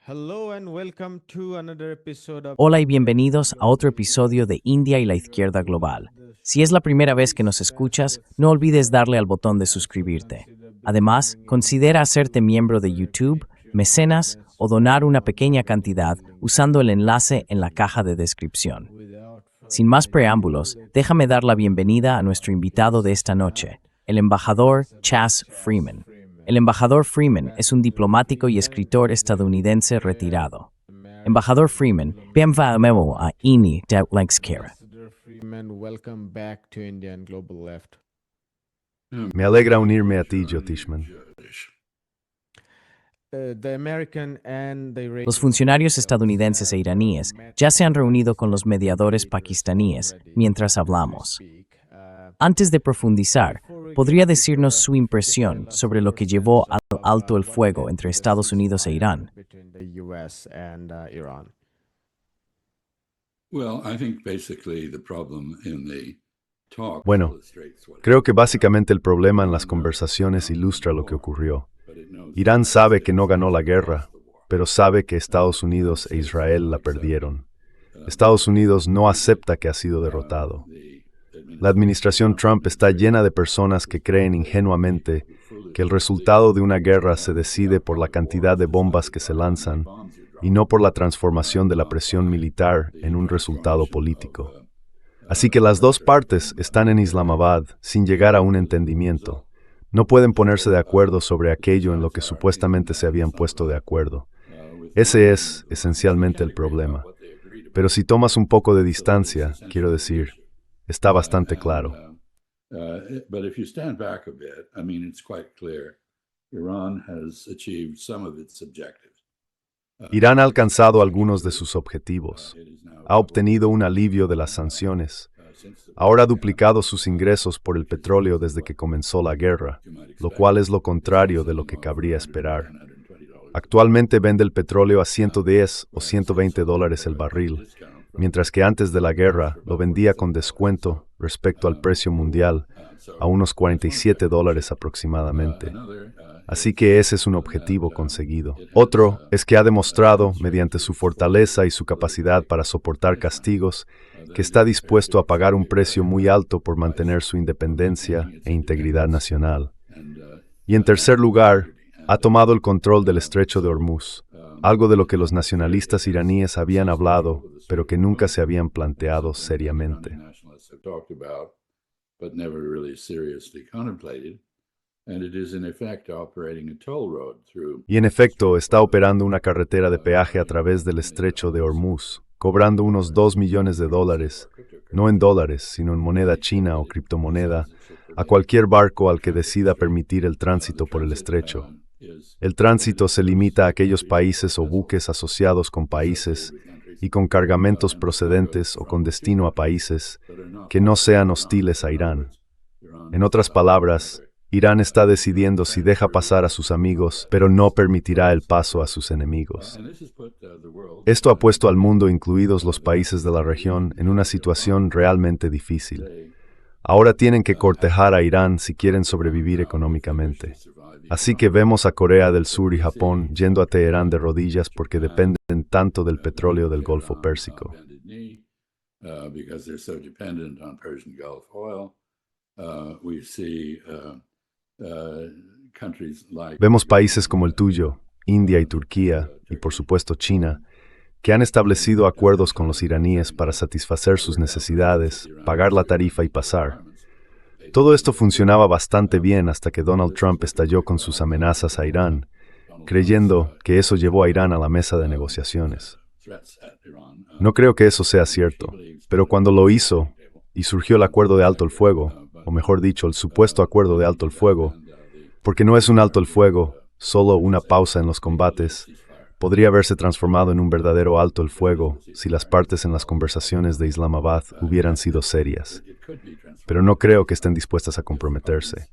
Hello and welcome to another episode of Hola y bienvenidos a otro episodio de India y la Izquierda Global. Si es la primera vez que nos escuchas, no olvides darle al botón de suscribirte. Además, considera hacerte miembro de YouTube, mecenas o donar una pequeña cantidad usando el enlace en la caja de descripción. Sin más preámbulos, déjame dar la bienvenida a nuestro invitado de esta noche, el embajador Chas Freeman. El embajador Freeman es un diplomático y escritor estadounidense retirado. Embajador Freeman, bienvenido a INI de Lanskera. Ambassador Freeman, welcome back to India and Global Left. Me alegra unirme a ti, Jyotishman. The American and the Iranian Los funcionarios estadounidenses e iraníes ya se han reunido con los mediadores pakistaníes mientras hablamos. Antes de profundizar, ¿podría decirnos su impresión sobre lo que llevó al alto el fuego entre Estados Unidos e Irán? between the US and Iran. Well, I think basically the problem in the talk Bueno, illustrates what Creo que básicamente el problema en las conversaciones ilustra lo que ocurrió. Irán sabe que no ganó la guerra, pero sabe que Estados Unidos e Israel la perdieron. Estados Unidos no acepta que ha sido derrotado. La administración Trump está llena de personas que creen ingenuamente que el resultado de una guerra se decide por la cantidad de bombas que se lanzan y no por la transformación de la presión militar en un resultado político. Así que las dos partes están en Islamabad sin llegar a un entendimiento. No pueden ponerse de acuerdo sobre aquello en lo que supuestamente se habían puesto de acuerdo. Ese es esencialmente el problema. Pero si tomas un poco de distancia, quiero decir, está bastante claro. But if you stand back a bit, I mean, it's quite clear Iran has achieved some of its objectives. Irán ha alcanzado algunos de sus objetivos. Ha obtenido un alivio de las sanciones. Ahora ha duplicado sus ingresos por el petróleo desde que comenzó la guerra, lo cual es lo contrario de lo que cabría esperar. Actualmente vende el petróleo a 110 o 120 dólares el barril, mientras que antes de la guerra lo vendía con descuento respecto al precio mundial a unos 47 dólares aproximadamente. Así que ese es un objetivo conseguido. Otro es que ha demostrado, mediante su fortaleza y su capacidad para soportar castigos, que está dispuesto a pagar un precio muy alto por mantener su independencia e integridad nacional. Y en tercer lugar, ha tomado el control del estrecho de Hormuz, algo de lo que los nacionalistas iraníes habían hablado, pero que nunca se habían planteado seriamente. Nationalists have talked about, but never really seriously contemplated. And it is in effect operating a toll road through. Y en efecto, está operando una carretera de peaje a través del estrecho de Hormuz, cobrando unos 2 millones de dólares, no en dólares, sino en moneda china o criptomoneda, a cualquier barco al que decida permitir el tránsito por el estrecho. El tránsito se limita a aquellos países o buques asociados con países y con cargamentos procedentes o con destino a países que no sean hostiles a Irán. En otras palabras, Irán está decidiendo si deja pasar a sus amigos, pero no permitirá el paso a sus enemigos. And this has put the world Esto ha puesto al mundo, incluidos los países de la región, en una situación realmente difícil. Ahora tienen que cortejar a Irán si quieren sobrevivir económicamente. Así que vemos a Corea del Sur y Japón yendo a Teherán de rodillas porque dependen tanto del petróleo del Golfo Pérsico. bended knee because they're so dependent on Persian Gulf oil. We see countries like Vemos países como el tuyo, India y Turquía, y por supuesto China, que han establecido acuerdos con los iraníes para satisfacer sus necesidades, pagar la tarifa y pasar. Todo esto funcionaba bastante bien hasta que Donald Trump estalló con sus amenazas a Irán, creyendo que eso llevó a Irán a la mesa de negociaciones. threats at Iran. No creo que eso sea cierto, pero cuando lo hizo y surgió el acuerdo de alto el fuego, o mejor dicho, el supuesto acuerdo de alto el fuego, porque no es un alto el fuego, solo una pausa en los combates, podría haberse transformado en un verdadero alto el fuego si las partes en las conversaciones de Islamabad hubieran sido serias. It could be transformed Pero no creo que estén dispuestas a comprometerse.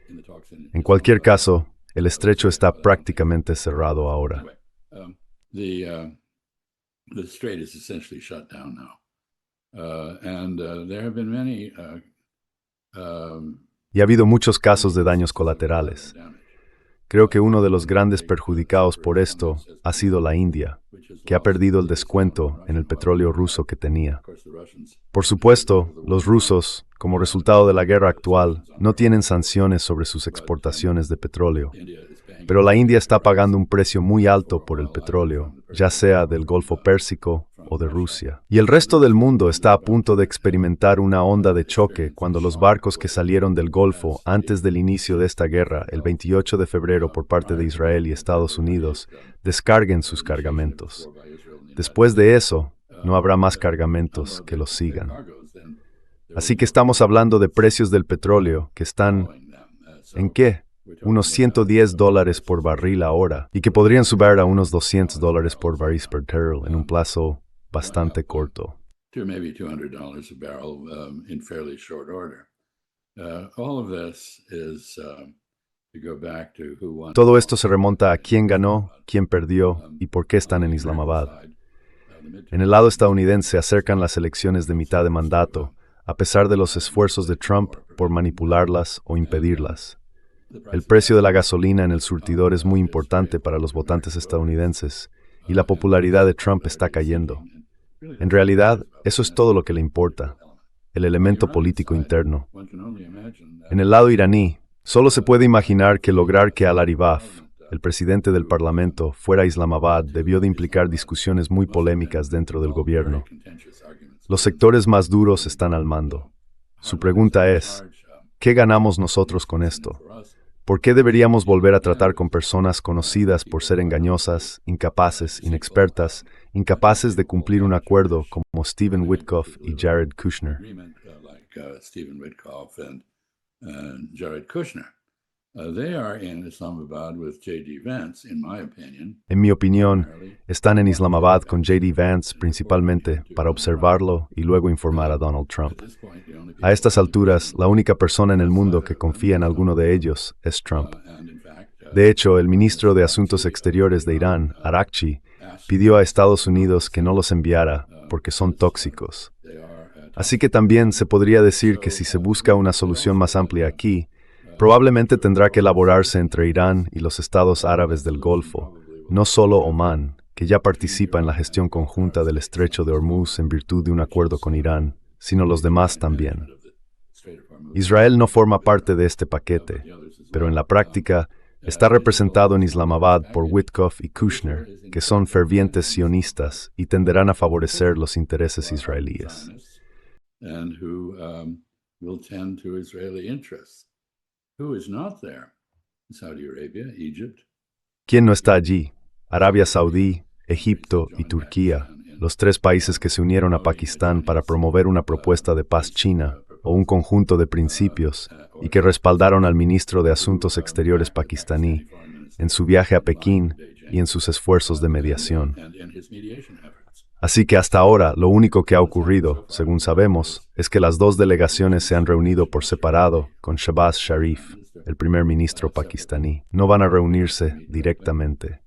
in the talks in En cualquier caso, el estrecho está prácticamente cerrado ahora. um, the strait is essentially shut down now, and there have been many Y ha habido muchos casos de daños colaterales. Creo que uno de los grandes perjudicados por esto ha sido la India, que ha perdido el descuento en el petróleo ruso que tenía. Por supuesto, los rusos, como resultado de la guerra actual, no tienen sanciones sobre sus exportaciones de petróleo. Pero la India está pagando un precio muy alto por el petróleo, ya sea del Golfo Pérsico o de Rusia. Y el resto del mundo está a punto de experimentar una onda de choque cuando los barcos que salieron del Golfo antes del inicio de esta guerra, el 28 de febrero por parte de Israel y Estados Unidos, descarguen sus cargamentos. Después de eso, no habrá más cargamentos que los sigan. Así que estamos hablando de precios del petróleo que están, ¿en qué? Unos $110 por barril ahora, y que podrían subir a unos $200 por barril per barrel en un plazo bastante corto. To maybe $200 a barrel in fairly short order. All of this is to go back to who won. Todo esto se remonta a quién ganó, quién perdió y por qué están en Islamabad. En el lado estadounidense acercan las elecciones de mitad de mandato, a pesar de los esfuerzos de Trump por manipularlas o impedirlas. El precio de la gasolina en el surtidor es muy importante para los votantes estadounidenses y la popularidad de Trump está cayendo. En realidad, eso es todo lo que le importa, el elemento político interno. En el lado iraní, solo se puede imaginar que lograr que Al-Aribaf, el presidente del Parlamento, fuera a Islamabad debió de implicar discusiones muy polémicas dentro del gobierno. Los sectores más duros están al mando. Su pregunta es, ¿qué ganamos nosotros con esto? ¿Por qué deberíamos volver a tratar con personas conocidas por ser engañosas, incapaces, inexpertas, incapaces de cumplir un acuerdo como Stephen Witkoff y Jared Kushner? Stephen Witkoff and Jared Kushner. They are in Islamabad with J.D. Vance, in my opinion. En mi opinión, están en Islamabad con J.D. Vance principalmente para observarlo y luego informar a Donald Trump. A estas alturas, la única persona en el mundo que confía en alguno de ellos es Trump. De hecho, el ministro de Asuntos Exteriores de Irán, Araghchi, pidió a Estados Unidos que no los enviara porque son tóxicos. Así que también se podría decir que si se busca una solución más amplia aquí, probablemente tendrá que elaborarse entre Irán y los estados árabes del Golfo, no solo Omán, que ya participa en la gestión conjunta del Estrecho de Hormuz en virtud de un acuerdo con Irán, sino los demás también. Israel no forma parte de este paquete, pero en la práctica está representado en Islamabad por Witkoff y Kushner, que son fervientes sionistas y tenderán a favorecer los intereses israelíes. And who will tend to Israeli interests. Who is not there? Saudi Arabia, Egypt. ¿Quién no está allí? Arabia Saudí, Egipto y Turquía, los tres países que se unieron a Pakistán para promover una propuesta de paz china o un conjunto de principios y que respaldaron al ministro de Asuntos Exteriores pakistaní en su viaje a Pekín y en sus esfuerzos de mediación. Así que hasta ahora lo único que ha ocurrido, según sabemos, es que las dos delegaciones se han reunido por separado con Shehbaz Sharif, el primer ministro pakistaní. No van a reunirse directamente.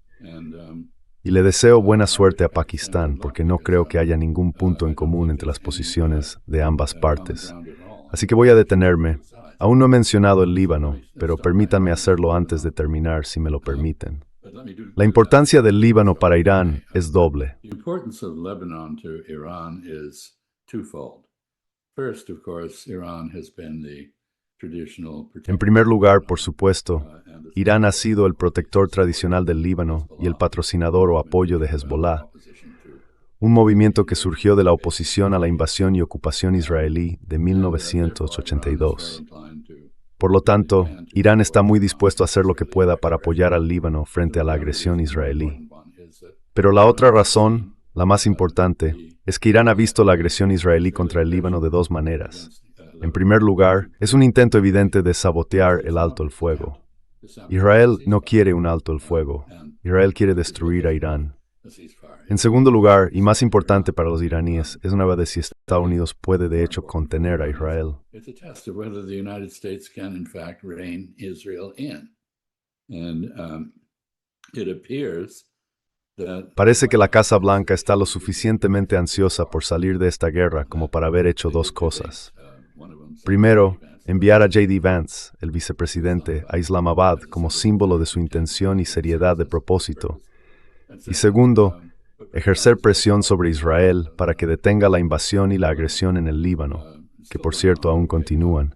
Y le deseo buena suerte a Pakistán porque no creo que haya ningún punto en común entre las posiciones de ambas partes. Así que voy a detenerme. Aún no he mencionado el Líbano, pero permítanme hacerlo antes de terminar si me lo permiten. La importancia del Líbano para Irán es doble. The importance of Lebanon to Iran is twofold. First, of course, Iran has been the traditional En primer lugar, por supuesto, Irán ha sido el protector tradicional del Líbano y el patrocinador o apoyo de Hezbollah, un movimiento que surgió de la oposición a la invasión y ocupación israelí de 1982. Por lo tanto, Irán está muy dispuesto a hacer lo que pueda para apoyar al Líbano frente a la agresión israelí. Pero la otra razón, la más importante, es que Irán ha visto la agresión israelí contra el Líbano de dos maneras. En primer lugar, es un intento evidente de sabotear el alto el fuego. Israel no quiere un alto el fuego. Israel quiere destruir a Irán. En segundo lugar, y más importante para los iraníes, es una duda de si Estados Unidos puede de hecho contener a Israel. It's a test of whether the United States can, in fact, rein Israel in. And it appears that Parece que la Casa Blanca está lo suficientemente ansiosa por salir de esta guerra como para haber hecho dos cosas. Primero, enviar a J.D. Vance, el vicepresidente, a Islamabad como símbolo de su intención y seriedad de propósito. Y segundo, ejercer presión sobre Israel para que detenga la invasión y la agresión en el Líbano, que por cierto aún continúan.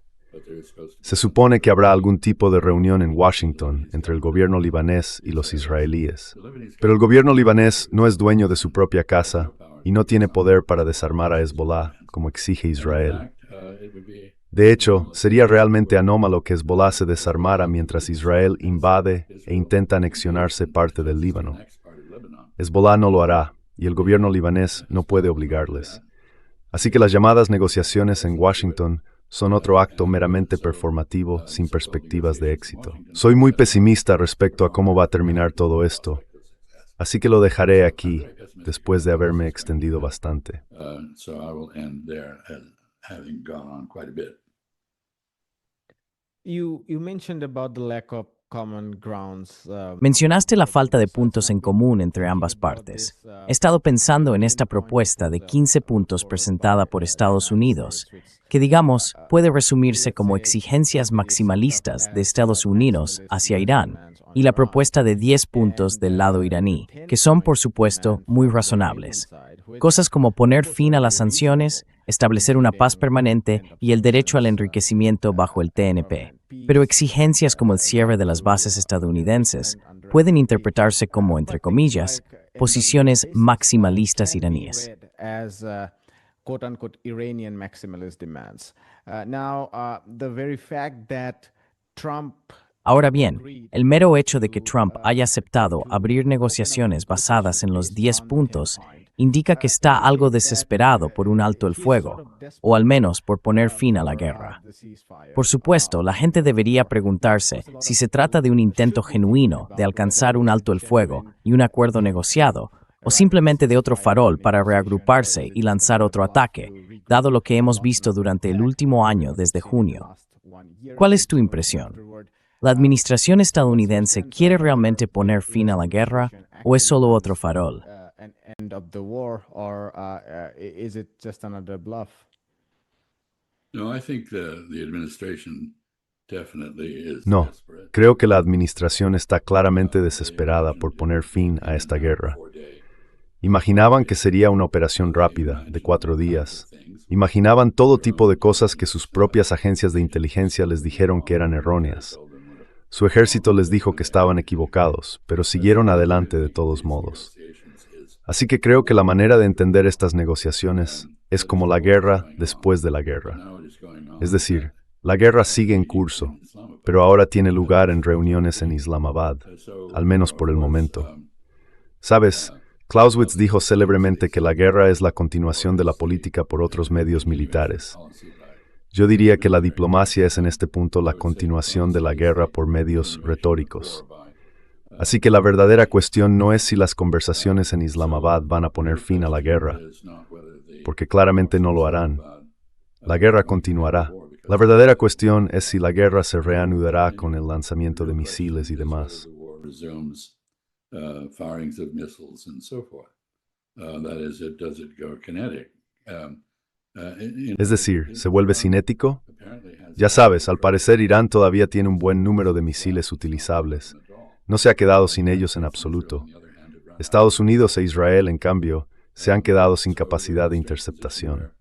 Se supone que habrá algún tipo de reunión en Washington entre el gobierno libanés y los israelíes. Pero el gobierno libanés no es dueño de su propia casa y no tiene poder para desarmar a Hezbollah, como exige Israel. De hecho, sería realmente anómalo que Hezbollah se desarmara mientras Israel invade e intenta anexionarse parte del Líbano. Hezbollah no lo hará, y el gobierno libanés no puede obligarles. Así que las llamadas negociaciones en Washington son otro acto meramente performativo sin perspectivas de éxito. Soy muy pesimista respecto a cómo va a terminar todo esto, así que lo dejaré aquí, después de haberme extendido bastante. You mentioned about the lack of common grounds. Mencionaste la falta de puntos en común entre ambas partes. He estado pensando en esta propuesta de 15 puntos presentada por Estados Unidos, que digamos puede resumirse como exigencias maximalistas de Estados Unidos hacia Irán, y la propuesta de 10 puntos del lado iraní, que son por supuesto muy razonables. Cosas como poner fin a las sanciones, establecer una paz permanente y el derecho al enriquecimiento bajo el TNP. Pero exigencias como el cierre de las bases estadounidenses pueden interpretarse como, entre comillas, posiciones maximalistas iraníes. Quote-unquote Iranian maximalist demands. The very fact that Trump Ahora bien, el mero hecho de que Trump haya aceptado abrir negociaciones basadas en los 10 puntos indica que está algo desesperado por un alto el fuego, o al menos por poner fin a la guerra. Por supuesto, la gente debería preguntarse si se trata de un intento genuino de alcanzar un alto el fuego y un acuerdo negociado, o simplemente de otro farol para reagruparse y lanzar otro ataque, dado lo que hemos visto durante el último año desde junio. ¿Cuál es tu impresión? ¿La administración estadounidense quiere realmente poner fin a la guerra o es solo otro farol? End of the war, or is it just another bluff? No, I think the administration definitely is No, desperate. creo que la administración está claramente desesperada por poner fin a esta guerra. Imaginaban que sería una operación rápida, de 4 días. Imaginaban todo tipo de cosas que sus propias agencias de inteligencia les dijeron que eran erróneas. Su ejército les dijo que estaban equivocados, pero siguieron adelante de todos modos. Así que creo que la manera de entender estas negociaciones es como la guerra después de la guerra. Es decir, la guerra sigue en curso, pero ahora tiene lugar en reuniones en Islamabad, al menos por el momento. ¿Sabes? Clausewitz dijo célebremente que la guerra es la continuación de la política por otros medios militares. Yo diría que la diplomacia es en este punto la continuación de la guerra por medios retóricos. Así que la verdadera cuestión no es si las conversaciones en Islamabad van a poner fin a la guerra, porque claramente no lo harán. La guerra continuará. La verdadera cuestión es si la guerra se reanudará con el lanzamiento de misiles y demás. Es decir, ¿se vuelve cinético? Ya sabes, al parecer Irán todavía tiene un buen número de misiles utilizables. No se ha quedado sin ellos en absoluto. Estados Unidos e Israel, en cambio, se han quedado sin capacidad de interceptación.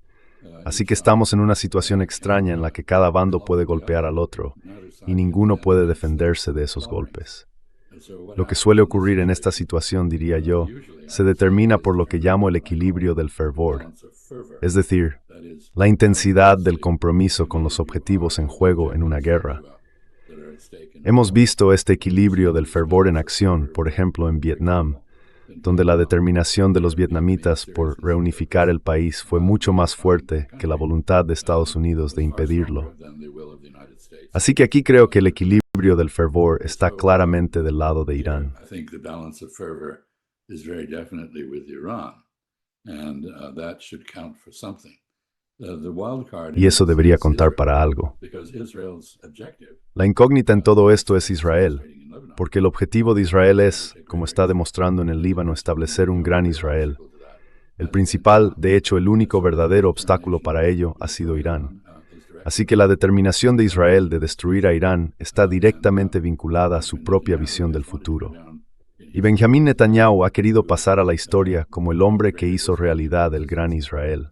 Así que estamos en una situación extraña en la que cada bando puede golpear al otro, y ninguno puede defenderse de esos golpes. Lo que suele ocurrir en esta situación, diría yo, se determina por lo que llamo el equilibrio del fervor, es decir, la intensidad del compromiso con los objetivos en juego en una guerra. Hemos visto este equilibrio del fervor en acción, por ejemplo, en Vietnam, donde la determinación de los vietnamitas por reunificar el país fue mucho más fuerte que la voluntad de Estados Unidos de impedirlo. Así que aquí creo que el equilibrio del fervor está claramente del lado de Irán. Y eso debería contar para algo. La incógnita en todo esto es Israel, porque el objetivo de Israel es, como está demostrando en el Líbano, establecer un gran Israel. El principal, de hecho el único verdadero obstáculo para ello, ha sido Irán. Así que la determinación de Israel de destruir a Irán está directamente vinculada a su propia visión del futuro. Y Benjamín Netanyahu ha querido pasar a la historia como el hombre que hizo realidad el Gran Israel.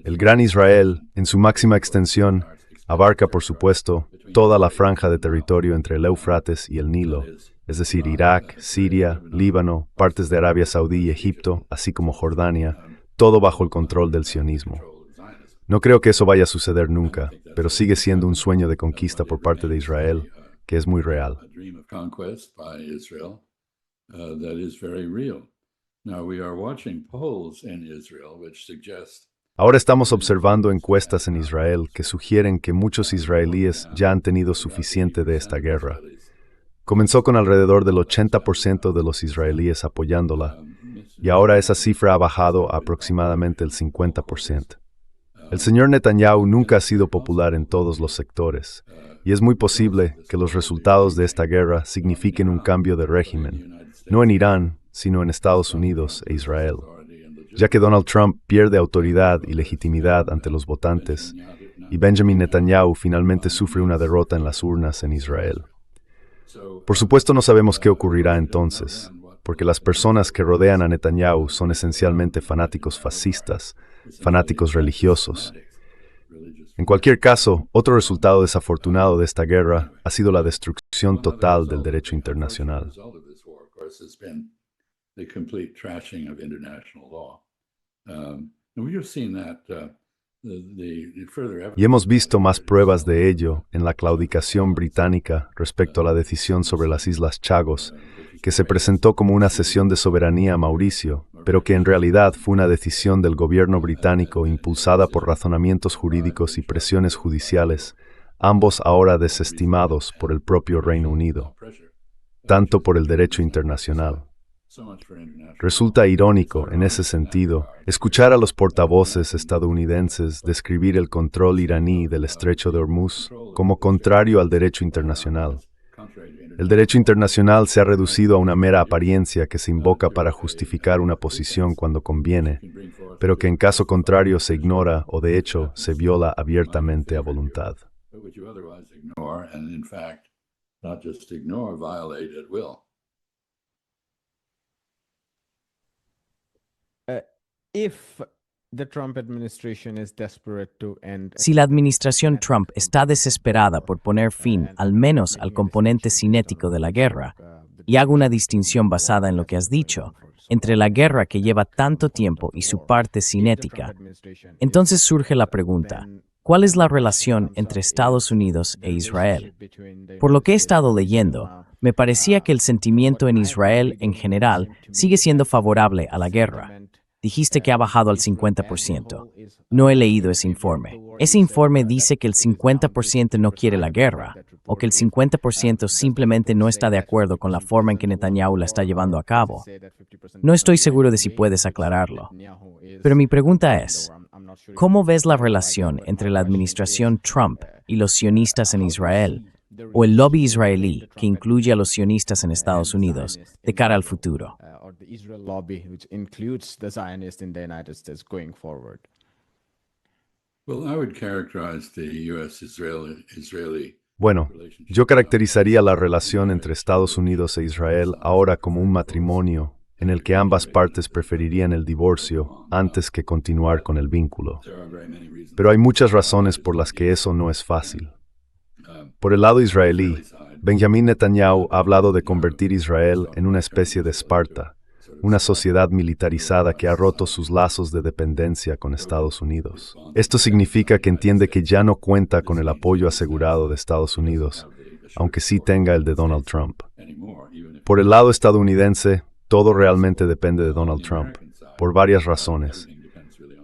El Gran Israel, en su máxima extensión, abarca, por supuesto, toda la franja de territorio entre el Éufrates y el Nilo, es decir, Irak, Siria, Líbano, partes de Arabia Saudí y Egipto, así como Jordania, todo bajo el control del sionismo. No creo que eso vaya a suceder nunca, pero sigue siendo un sueño de conquista por parte de Israel, que es muy real. Ahora estamos observando encuestas en Israel que sugieren que muchos israelíes ya han tenido suficiente de esta guerra. Comenzó con alrededor del 80% de los israelíes apoyándola, y ahora esa cifra ha bajado a aproximadamente el 50%. El señor Netanyahu nunca ha sido popular en todos los sectores, y es muy posible que los resultados de esta guerra signifiquen un cambio de régimen, no en Irán, sino en Estados Unidos e Israel, ya que Donald Trump pierde autoridad y legitimidad ante los votantes, y Benjamin Netanyahu finalmente sufre una derrota en las urnas en Israel. Por supuesto no sabemos qué ocurrirá entonces, porque las personas que rodean a Netanyahu son esencialmente fanáticos fascistas, fanáticos religiosos. En cualquier caso, otro resultado desafortunado de esta guerra ha sido la destrucción total del derecho internacional. Y hemos visto más pruebas de ello en la claudicación británica respecto a la decisión sobre las Islas Chagos, que se presentó como una cesión de soberanía a Mauricio, pero que en realidad fue una decisión del gobierno británico impulsada por razonamientos jurídicos y presiones judiciales, ambos ahora desestimados por el propio Reino Unido, tanto por el derecho internacional. Resulta irónico, en ese sentido, escuchar a los portavoces estadounidenses describir el control iraní del estrecho de Hormuz como contrario al derecho internacional. El derecho internacional se ha reducido a una mera apariencia que se invoca para justificar una posición cuando conviene, pero que en caso contrario se ignora o de hecho se viola abiertamente a voluntad. Si la administración Trump está desesperada por poner fin al menos al componente cinético de la guerra, y hago una distinción basada en lo que has dicho, entre la guerra que lleva tanto tiempo y su parte cinética, entonces surge la pregunta, ¿cuál es la relación entre Estados Unidos e Israel? Por lo que he estado leyendo, me parecía que el sentimiento en Israel en general sigue siendo favorable a la guerra. Dijiste que ha bajado al 50%. No he leído ese informe. Ese informe dice que el 50% no quiere la guerra, o que el 50% simplemente no está de acuerdo con la forma en que Netanyahu la está llevando a cabo. No estoy seguro de si puedes aclararlo. Pero mi pregunta es, ¿cómo ves la relación entre la administración Trump y los sionistas en Israel, o el lobby israelí que incluye a los sionistas en Estados Unidos, de cara al futuro? Bueno, yo caracterizaría la relación entre Estados Unidos e Israel ahora como un matrimonio en el que ambas partes preferirían el divorcio antes que continuar con el vínculo. Pero hay muchas razones por las que eso no es fácil. Por el lado israelí, Benjamín Netanyahu ha hablado de convertir Israel en una especie de Esparta, una sociedad militarizada que ha roto sus lazos de dependencia con Estados Unidos. Esto significa que entiende que ya no cuenta con el apoyo asegurado de Estados Unidos, aunque sí tenga el de Donald Trump. Por el lado estadounidense, todo realmente depende de Donald Trump, por varias razones.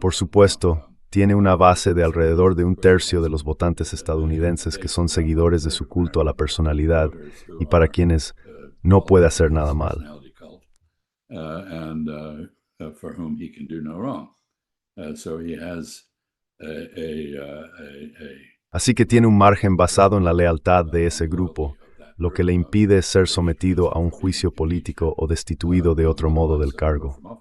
Por supuesto, tiene una base de alrededor de 1/3 de los votantes estadounidenses que son seguidores de su culto a la personalidad y para quienes no puede hacer nada mal. Así que tiene un margen basado en la lealtad de ese grupo, lo que le impide ser sometido a un juicio político o destituido de otro modo del cargo.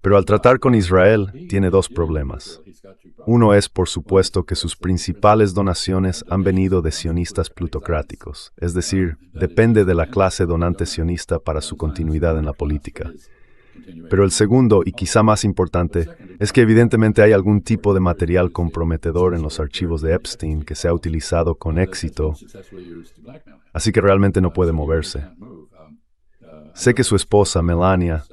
Pero al tratar con Israel, tiene dos problemas. Uno es, por supuesto, que sus principales donaciones han venido de sionistas plutocráticos, es decir, depende de la clase donante sionista para su continuidad en la política. Pero el segundo, y quizá más importante, es que evidentemente hay algún tipo de material comprometedor en los archivos de Epstein que se ha utilizado con éxito, así que realmente no puede moverse. Sé que su esposa, Melania,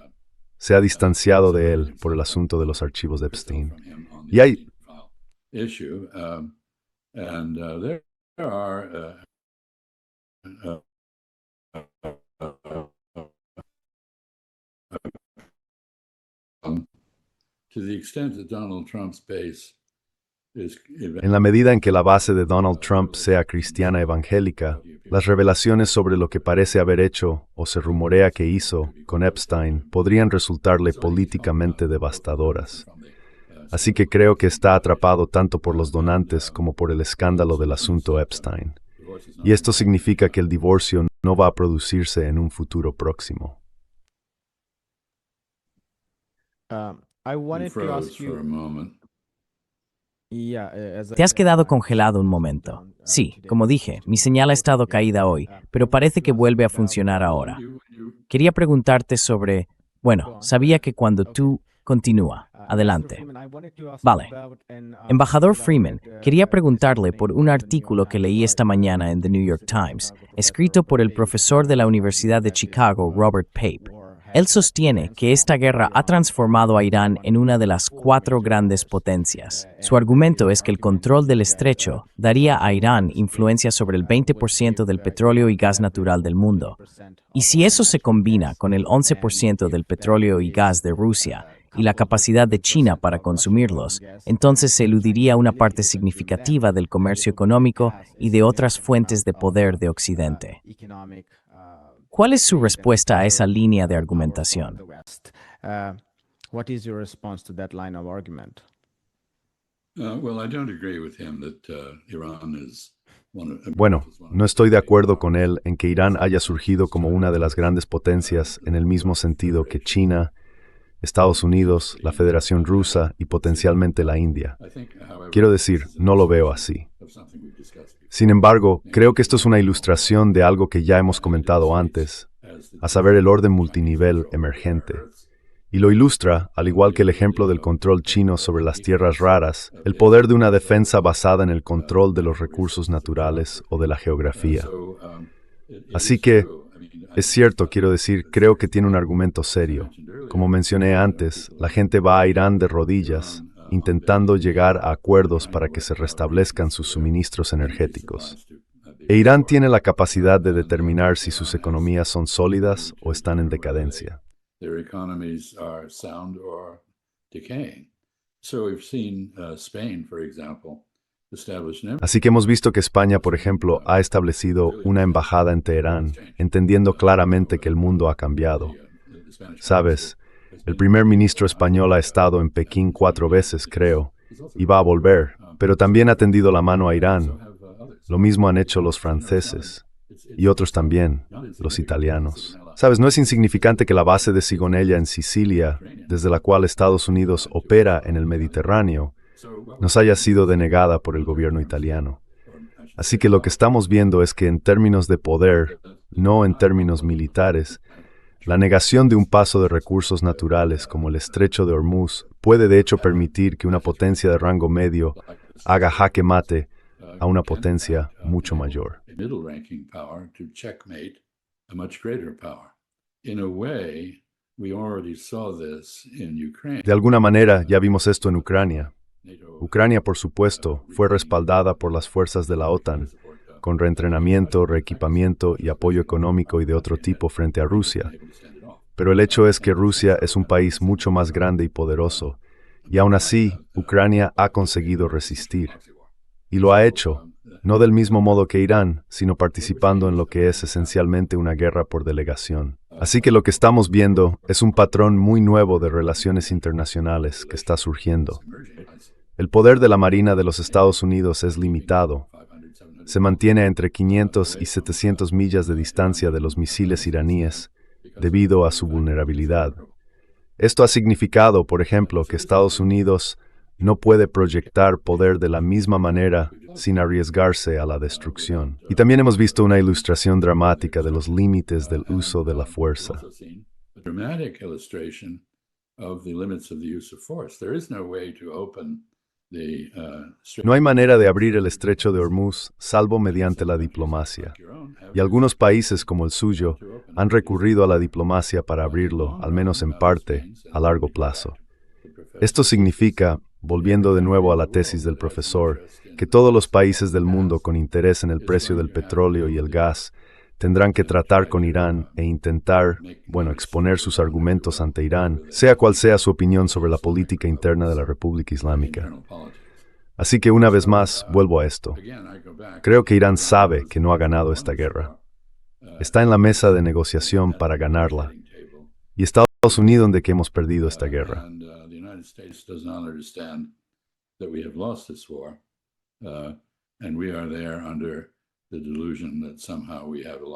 se ha distanciado de él por el asunto de los archivos de Epstein. Y hay issue, there are to the extent that Donald Trump's base is En la medida en que la base de Donald Trump sea cristiana evangélica, las revelaciones sobre lo que parece haber hecho o se rumorea que hizo con Epstein podrían resultarle políticamente devastadoras. Así que creo que está atrapado tanto por los donantes como por el escándalo del asunto Epstein. Y esto significa que el divorcio no va a producirse en un futuro próximo. I wanted to ask froze for a you, moment. Te has quedado congelado un momento. Sí, como dije, mi señal ha estado caída hoy, pero parece que vuelve a funcionar ahora. Quería preguntarte sobre... Bueno, sabía que cuando tú... Continúa. Adelante. Vale. Embajador Freeman, quería preguntarle por un artículo que leí esta mañana en The New York Times, escrito por el profesor de la Universidad de Chicago, Robert Pape. Él sostiene que esta guerra ha transformado a Irán en una de las 4 grandes potencias. Su argumento es que el control del estrecho daría a Irán influencia sobre el 20% del petróleo y gas natural del mundo. Y si eso se combina con el 11% del petróleo y gas de Rusia, y la capacidad de China para consumirlos, entonces se eludiría una parte significativa del comercio económico y de otras fuentes de poder de Occidente. ¿Cuál es su respuesta a esa línea de argumentación? What is your response to that line of argument? Well, I don't agree with him that Iran is Bueno, no estoy de acuerdo con él en que Irán haya surgido como una de las grandes potencias en el mismo sentido que China, Estados Unidos, la Federación Rusa y potencialmente la India. Quiero decir, no lo veo así. Sin embargo, creo que esto es una ilustración de algo que ya hemos comentado antes, a saber, el orden multinivel emergente. Y lo ilustra, al igual que el ejemplo del control chino sobre las tierras raras, el poder de una defensa basada en el control de los recursos naturales o de la geografía. Así que, es cierto, quiero decir, creo que tiene un argumento serio. Como mencioné antes, la gente va a Irán de rodillas, intentando llegar a acuerdos para que se restablezcan sus suministros energéticos. E Irán tiene la capacidad de determinar si sus economías son sólidas o están en decadencia. their economies are sound or decaying. So we've seen Spain, for example, establish an Así que hemos visto que España, por ejemplo, ha establecido una embajada en Teherán, entendiendo claramente que el mundo ha cambiado. Sabes, el primer ministro español ha estado en Pekín 4 veces, creo, y va a volver, pero también ha tendido la mano a Irán. Lo mismo han hecho los franceses, y otros también, los italianos. Sabes, no es insignificante que la base de Sigonella en Sicilia, desde la cual Estados Unidos opera en el Mediterráneo, nos haya sido denegada por el gobierno italiano. Así que lo que estamos viendo es que en términos de poder, no en términos militares, la negación de un paso de recursos naturales como el Estrecho de Hormuz puede de hecho permitir que una potencia de rango medio haga jaque mate a una potencia mucho mayor. middle-ranking power to checkmate a much greater power. In a way, we already saw this in Ukraine. De alguna manera, ya vimos esto en Ucrania. Ucrania, por supuesto, fue respaldada por las fuerzas de la OTAN, con reentrenamiento, reequipamiento y apoyo económico y de otro tipo frente a Rusia. Pero el hecho es que Rusia es un país mucho más grande y poderoso, y aún así, Ucrania ha conseguido resistir. Y lo ha hecho, no del mismo modo que Irán, sino participando en lo que es esencialmente una guerra por delegación. Así que lo que estamos viendo es un patrón muy nuevo de relaciones internacionales que está surgiendo. El poder de la Marina de los Estados Unidos es limitado. Se mantiene entre 500 y 700 millas de distancia de los misiles iraníes, debido a su vulnerabilidad. Esto ha significado, por ejemplo, que Estados Unidos no puede proyectar poder de la misma manera sin arriesgarse a la destrucción. Y también hemos visto una ilustración dramática de los límites del uso de la fuerza. A dramatic illustration of the limits of the use of force. There is no way to open the No hay manera de abrir el estrecho de Hormuz salvo mediante la diplomacia. Y algunos países como el suyo han recurrido a la diplomacia para abrirlo, al menos en parte, a largo plazo. Esto significa, volviendo de nuevo a la tesis del profesor, que todos los países del mundo con interés en el precio del petróleo y el gas tendrán que tratar con Irán e intentar, exponer sus argumentos ante Irán, sea cual sea su opinión sobre la política interna de la República Islámica. Así que una vez más, vuelvo a esto. Creo que Irán sabe que no ha ganado esta guerra. Está en la mesa de negociación para ganarla. Y Estados Unidos de que hemos perdido esta guerra.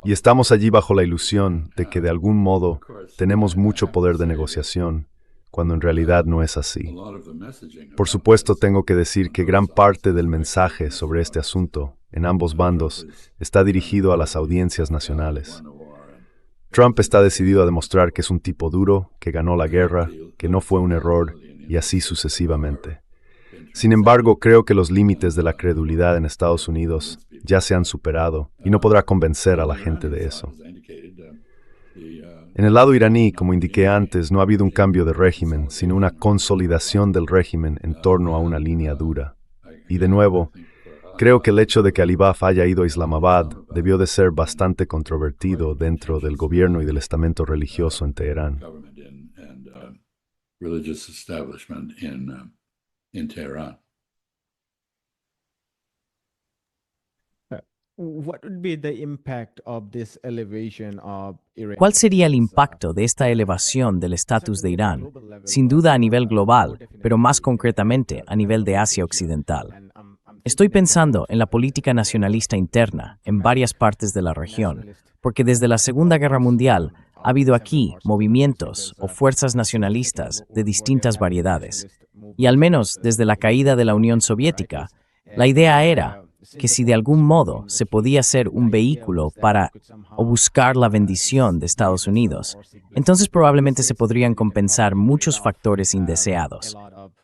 Y estamos allí bajo la ilusión de que de algún modo tenemos mucho poder de negociación, cuando en realidad no es así. Por supuesto, tengo que decir que gran parte del mensaje sobre este asunto, en ambos bandos, está dirigido a las audiencias nacionales. Trump está decidido a demostrar que es un tipo duro, que ganó la guerra, que no fue un error, y así sucesivamente. Sin embargo, creo que los límites de la credulidad en Estados Unidos ya se han superado y no podrá convencer a la gente de eso. En el lado iraní, como indiqué antes, no ha habido un cambio de régimen, sino una consolidación del régimen en torno a una línea dura. Y de nuevo, creo que el hecho de que Alibaf haya ido a Islamabad debió de ser bastante controvertido dentro del gobierno y del estamento religioso en Teherán. ¿Cuál sería el impacto de esta elevación del estatus de Irán? Sin duda a nivel global, pero más concretamente a nivel de Asia Occidental. Estoy pensando en la política nacionalista interna en varias partes de la región, porque desde la Segunda Guerra Mundial ha habido aquí movimientos o fuerzas nacionalistas de distintas variedades. Y al menos desde la caída de la Unión Soviética, la idea era que si de algún modo se podía ser un vehículo para o buscar la bendición de Estados Unidos, entonces probablemente se podrían compensar muchos factores indeseados.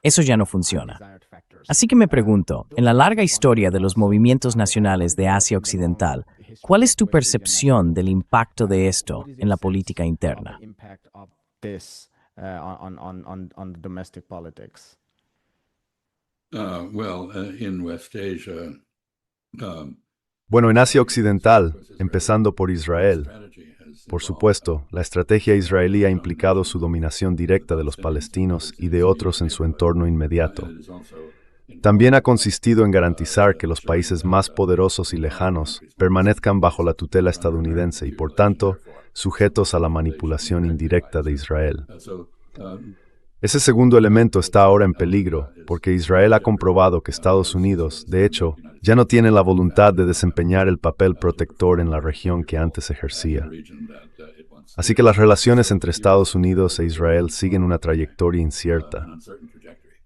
Eso ya no funciona. Así que me pregunto, en la larga historia de los movimientos nacionales de Asia Occidental, ¿cuál es tu percepción del impacto de esto en la política interna? In West Asia, En Asia Occidental, empezando por Israel, por supuesto, la estrategia israelí ha implicado su dominación directa de los palestinos y de otros en su entorno inmediato. También ha consistido en garantizar que los países más poderosos y lejanos permanezcan bajo la tutela estadounidense y, por tanto, sujetos a la manipulación indirecta de Israel. Ese segundo elemento está ahora en peligro, porque Israel ha comprobado que Estados Unidos, de hecho, ya no tiene la voluntad de desempeñar el papel protector en la región que antes ejercía. Así que las relaciones entre Estados Unidos e Israel siguen una trayectoria incierta.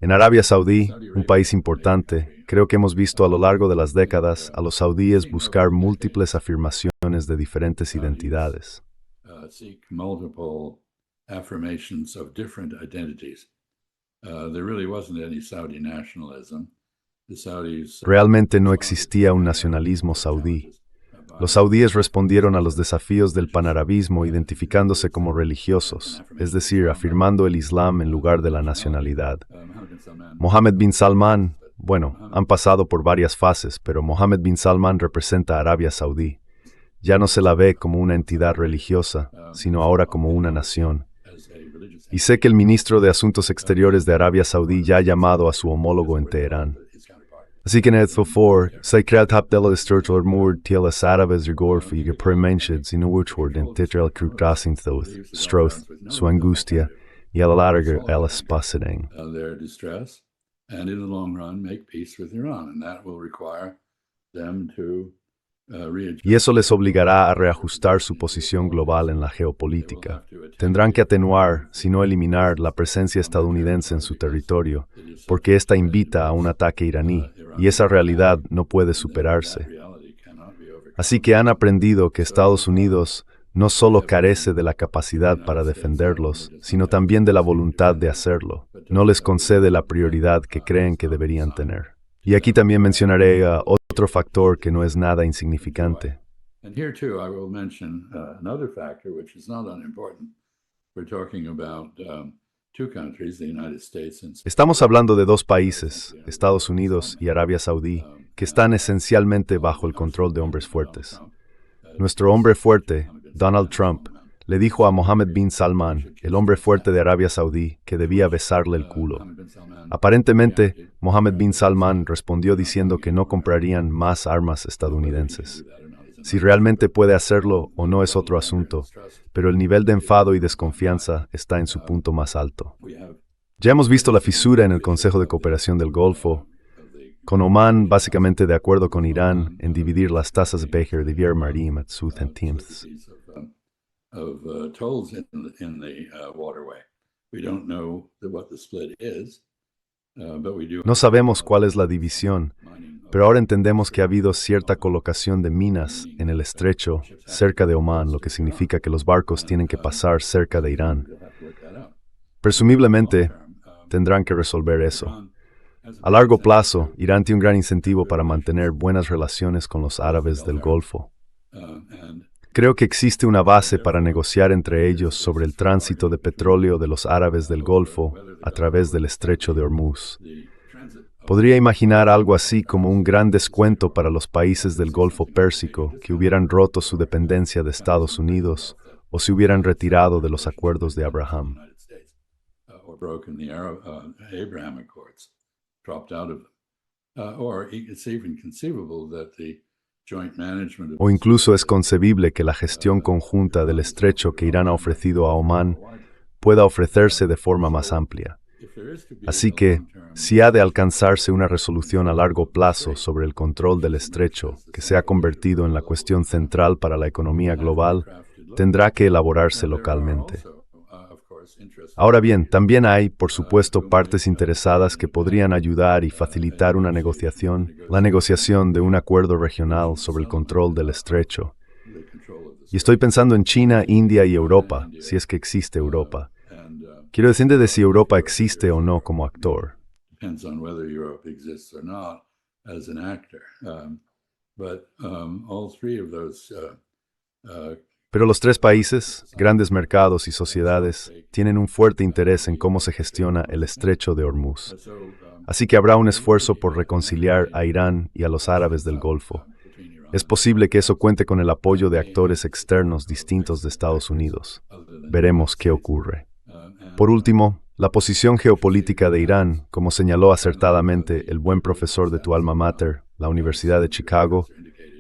En Arabia Saudí, un país importante, creo que hemos visto a lo largo de las décadas a los saudíes buscar múltiples afirmaciones de diferentes identidades. Affirmations of different identities. There really wasn't any Saudi nationalism. The Saudis Realmente no existía un nacionalismo saudí. Los saudíes respondieron a los desafíos del panarabismo identificándose como religiosos, es decir, afirmando el Islam en lugar de la nacionalidad. Mohammed bin Salman, han pasado por varias fases, pero Mohammed bin Salman representa a Arabia Saudí. Ya no se la ve como una entidad religiosa, sino ahora como una nación. Y sé que el ministro de Asuntos Exteriores de Arabia Saudí ya ha llamado a su homólogo en Teherán. Así que en el for, zij krijgt op de stertor moord til es árabes rigor voor je premensched sin woordwoord en titel stroth, su angustia, y a la larga el espasedeng. Their distress, and in the long run make peace with Iran, and that will require them to y eso les obligará a reajustar su posición global en la geopolítica. Tendrán que atenuar, si no eliminar, la presencia estadounidense en su territorio, porque esta invita a un ataque iraní, y esa realidad no puede superarse. Así que han aprendido que Estados Unidos no solo carece de la capacidad para defenderlos, sino también de la voluntad de hacerlo. No les concede la prioridad que creen que deberían tener. Y aquí también mencionaré otro factor que no es nada insignificante. And here too, I will mention another factor which is not unimportant. We're talking about two countries, the United States and Estamos hablando de dos países, Estados Unidos y Arabia Saudí, que están esencialmente bajo el control de hombres fuertes. Nuestro hombre fuerte, Donald Trump, le dijo a Mohammed bin Salman, el hombre fuerte de Arabia Saudí, que debía besarle el culo. Aparentemente, Mohammed bin Salman respondió diciendo que no comprarían más armas estadounidenses. Si realmente puede hacerlo o no es otro asunto, pero el nivel de enfado y desconfianza está en su punto más alto. Ya hemos visto la fisura en el Consejo de Cooperación del Golfo, con Omán básicamente de acuerdo con Irán en dividir las tasas de Beher de Vier Marim at South and Thames. of tolls in the waterway. We don't know what the split is, but we do. No sabemos cuál es la división, pero ahora entendemos que ha habido cierta colocación de minas en el estrecho cerca de Omán, lo que significa que los barcos tienen que pasar cerca de Irán. Presumiblemente, tendrán que resolver eso. A largo plazo, Irán tiene un gran incentivo para mantener buenas relaciones con los árabes del Golfo. Creo que existe una base para negociar entre ellos sobre el tránsito de petróleo de los árabes del Golfo a través del estrecho de Hormuz. Podría imaginar algo así como un gran descuento para los países del Golfo Pérsico que hubieran roto su dependencia de Estados Unidos o se hubieran retirado de los acuerdos de Abraham. Or broken the Abraham Accords, dropped out of them. Or it's even conceivable that the joint management of O incluso es concebible que la gestión conjunta del estrecho que Irán ha ofrecido a Omán pueda ofrecerse de forma más amplia. Así que, si ha de alcanzarse una resolución a largo plazo sobre el control del estrecho, que se ha convertido en la cuestión central para la economía global, tendrá que elaborarse localmente. Ahora bien, también hay, por supuesto, partes interesadas que podrían ayudar y facilitar una negociación, la negociación de un acuerdo regional sobre el control del estrecho. Y estoy pensando en China, India y Europa, si es que existe Europa. Quiero decir de si Europa existe o no como actor. depends on whether Europe exists or not as an actor. But all three of those Pero los tres países, grandes mercados y sociedades, tienen un fuerte interés en cómo se gestiona el estrecho de Hormuz. Así que habrá un esfuerzo por reconciliar a Irán y a los árabes del Golfo. Es posible que eso cuente con el apoyo de actores externos distintos de Estados Unidos. Veremos qué ocurre. Por último, la posición geopolítica de Irán, como señaló acertadamente el buen profesor de tu alma mater, la Universidad de Chicago,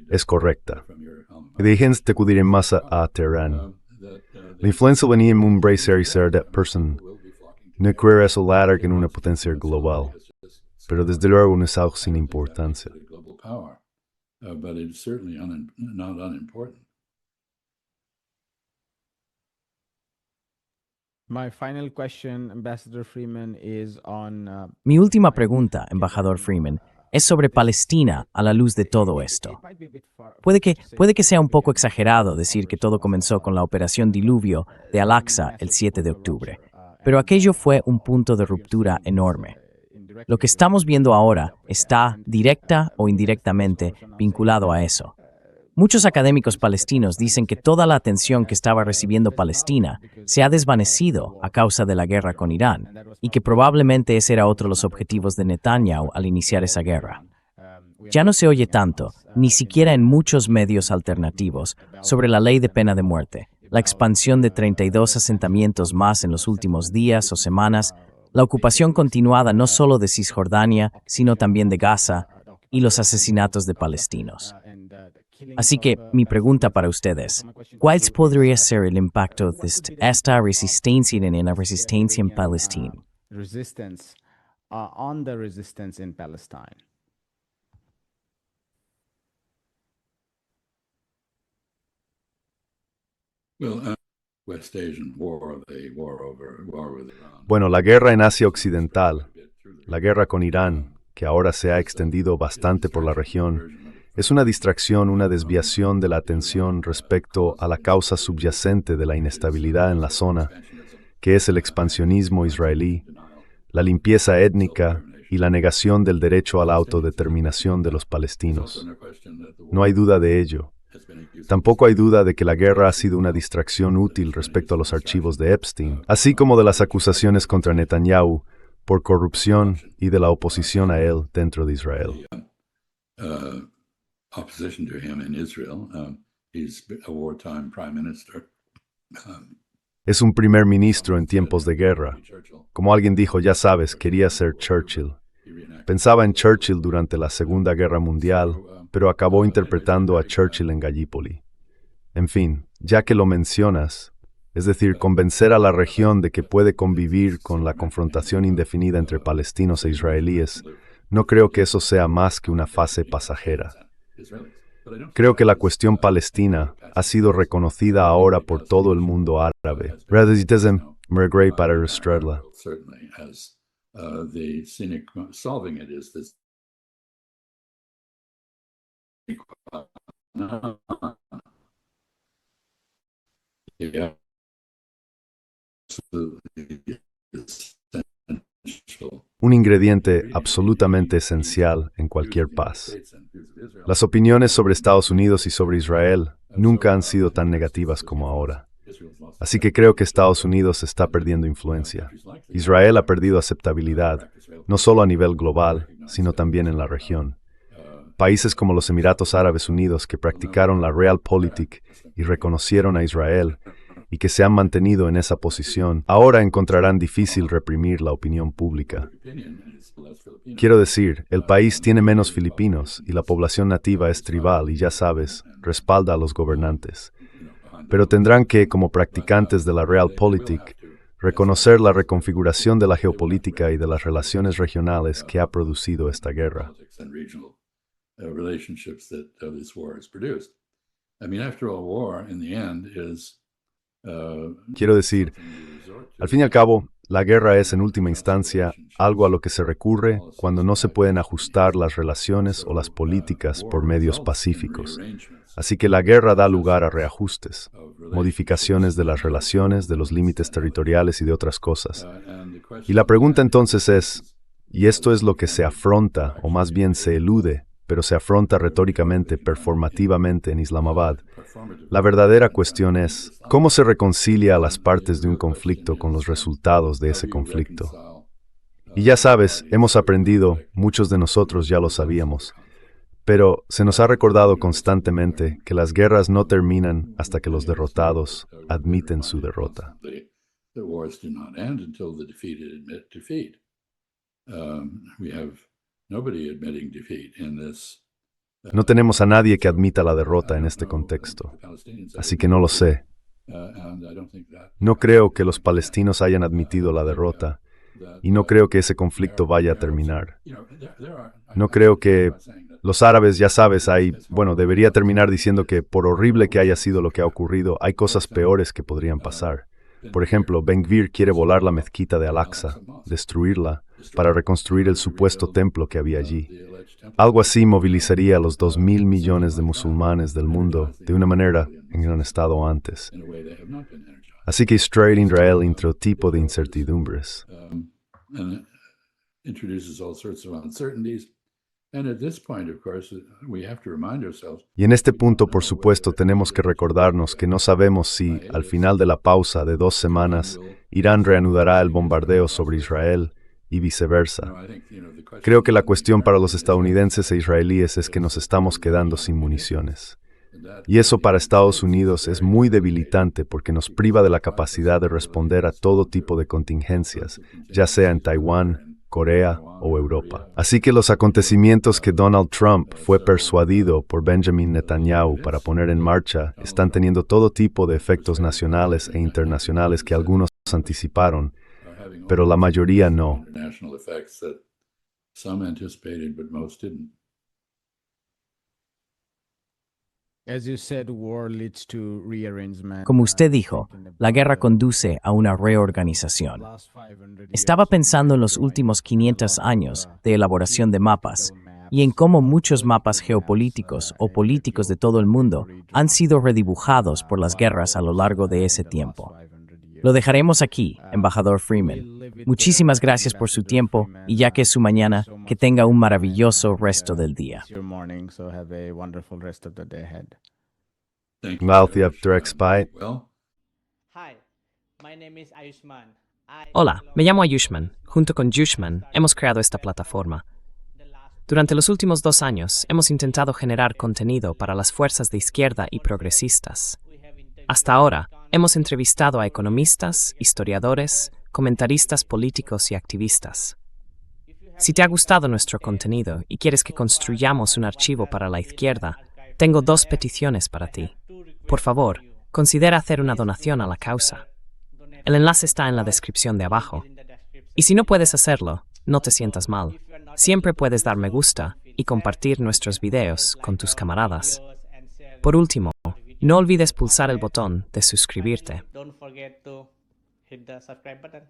es correcta. Dirigens te cudirem masa a Teherán. La influencia venía en un bracer y ser de person. No creo eso latter que en una potencia global. Pero desde luego no es algo sin importancia. global power, but it's certainly not unimportant. My final question, Ambassador Freeman, is on Mi última pregunta, embajador Freeman, es sobre Palestina a la luz de todo esto. Puede que sea un poco exagerado decir que todo comenzó con la operación Diluvio de Al-Aqsa el 7 de octubre, pero aquello fue un punto de ruptura enorme. Lo que estamos viendo ahora está, directa o indirectamente, vinculado a eso. Muchos académicos palestinos dicen que toda la atención que estaba recibiendo Palestina se ha desvanecido a causa de la guerra con Irán y que probablemente ese era otro de los objetivos de Netanyahu al iniciar esa guerra. Ya no se oye tanto, ni siquiera en muchos medios alternativos, sobre la ley de pena de muerte, la expansión de 32 asentamientos más en los últimos días o semanas, la ocupación continuada no solo de Cisjordania, sino también de Gaza y los asesinatos de palestinos. Así que, mi pregunta para ustedes, ¿cuál podría ser el impacto de esta resistencia en la resistencia en Palestina? resistance on the resistance in Palestine? West Asian war, the war with Iran. Bueno, la guerra en Asia Occidental, la guerra con Irán, que ahora se ha extendido bastante por la región, es una distracción, una desviación de la atención respecto a la causa subyacente de la inestabilidad en la zona, que es el expansionismo israelí, la limpieza étnica y la negación del derecho a la autodeterminación de los palestinos. No hay duda de ello. Tampoco hay duda de que la guerra ha sido una distracción útil respecto a los archivos de Epstein, así como de las acusaciones contra Netanyahu por corrupción y de la oposición a él dentro de Israel. Opposition to him in Israel. He's a wartime prime minister. Es un primer ministro en tiempos de guerra. Como alguien dijo, ya sabes, quería ser Churchill. Pensaba en Churchill durante la Segunda Guerra Mundial, pero acabó interpretando a Churchill en Gallipoli. En fin, ya que lo mencionas, es decir, convencer a la región de que puede convivir con la confrontación indefinida entre palestinos e israelíes, no creo que eso sea más que una fase pasajera. Creo que la cuestión palestina ha sido reconocida ahora por todo el mundo árabe. Un ingrediente absolutamente esencial en cualquier paz. Las opiniones sobre Estados Unidos y sobre Israel nunca han sido tan negativas como ahora. Así que creo que Estados Unidos está perdiendo influencia. Israel ha perdido aceptabilidad, no solo a nivel global, sino también en la región. Países como los Emiratos Árabes Unidos, que practicaron la Realpolitik y reconocieron a Israel, y que se han mantenido en esa posición, ahora encontrarán difícil reprimir la opinión pública. Quiero decir, el país tiene menos filipinos y la población nativa es tribal y, ya sabes, respalda a los gobernantes. Pero tendrán que, como practicantes de la Realpolitik, reconocer la reconfiguración de la geopolítica y de las relaciones regionales que ha producido esta guerra. Quiero decir, al fin y al cabo, la guerra es en última instancia algo a lo que se recurre cuando no se pueden ajustar las relaciones o las políticas por medios pacíficos. Así que la guerra da lugar a reajustes, modificaciones de las relaciones, de los límites territoriales y de otras cosas. Y la pregunta entonces es, y esto es lo que se afronta, o más bien se elude, pero se afronta retóricamente, performativamente en Islamabad. La verdadera cuestión es, ¿cómo se reconcilia a las partes de un conflicto con los resultados de ese conflicto? Y ya sabes, hemos aprendido, muchos de nosotros ya lo sabíamos, pero se nos ha recordado constantemente que las guerras no terminan hasta que los derrotados admiten su derrota. No tenemos a nadie que admita la derrota en este contexto, así que no lo sé. No creo que los palestinos hayan admitido la derrota y no creo que ese conflicto vaya a terminar. No creo que los árabes, ya sabes, debería terminar diciendo que por horrible que haya sido lo que ha ocurrido, hay cosas peores que podrían pasar. Por ejemplo, Ben Gvir quiere volar la mezquita de Al-Aqsa, destruirla, para reconstruir el supuesto templo que había allí. Algo así movilizaría a los 2.000 millones de musulmanes del mundo de una manera en que no han estado antes. Así que Israel entra otro tipo de incertidumbres. Y en este punto, por supuesto, tenemos que recordarnos que no sabemos si, al final de la pausa de 2 semanas, Irán reanudará el bombardeo sobre Israel y viceversa. Creo que la cuestión para los estadounidenses e israelíes es que nos estamos quedando sin municiones. Y eso para Estados Unidos es muy debilitante porque nos priva de la capacidad de responder a todo tipo de contingencias, ya sea en Taiwán, Corea o Europa. Así que los acontecimientos que Donald Trump fue persuadido por Benjamin Netanyahu para poner en marcha están teniendo todo tipo de efectos nacionales e internacionales que algunos anticiparon, pero la mayoría no. As you said, war leads to rearrangement. Como usted dijo, la guerra conduce a una reorganización. Estaba pensando en los últimos 500 años de elaboración de mapas y en cómo muchos mapas geopolíticos o políticos de todo el mundo han sido redibujados por las guerras a lo largo de ese tiempo. Lo dejaremos aquí, embajador Freeman. Muchísimas gracias por su tiempo y ya que es su mañana, que tenga un maravilloso resto del día. Thank you. Malthiev Drexbite. Well, Hi, my name is Ayushman. Hola, me llamo Ayushman. Junto con Jushman hemos creado esta plataforma. Durante los últimos 2 años hemos intentado generar contenido para las fuerzas de izquierda y progresistas. Hasta ahora, hemos entrevistado a economistas, historiadores, comentaristas políticos y activistas. Si te ha gustado nuestro contenido y quieres que construyamos un archivo para la izquierda, tengo 2 peticiones para ti. Por favor, considera hacer una donación a la causa. El enlace está en la descripción de abajo. Y si no puedes hacerlo, no te sientas mal. Siempre puedes dar me gusta y compartir nuestros videos con tus camaradas. Por último, no olvides pulsar el botón de suscribirte. Don't forget to hit the subscribe button.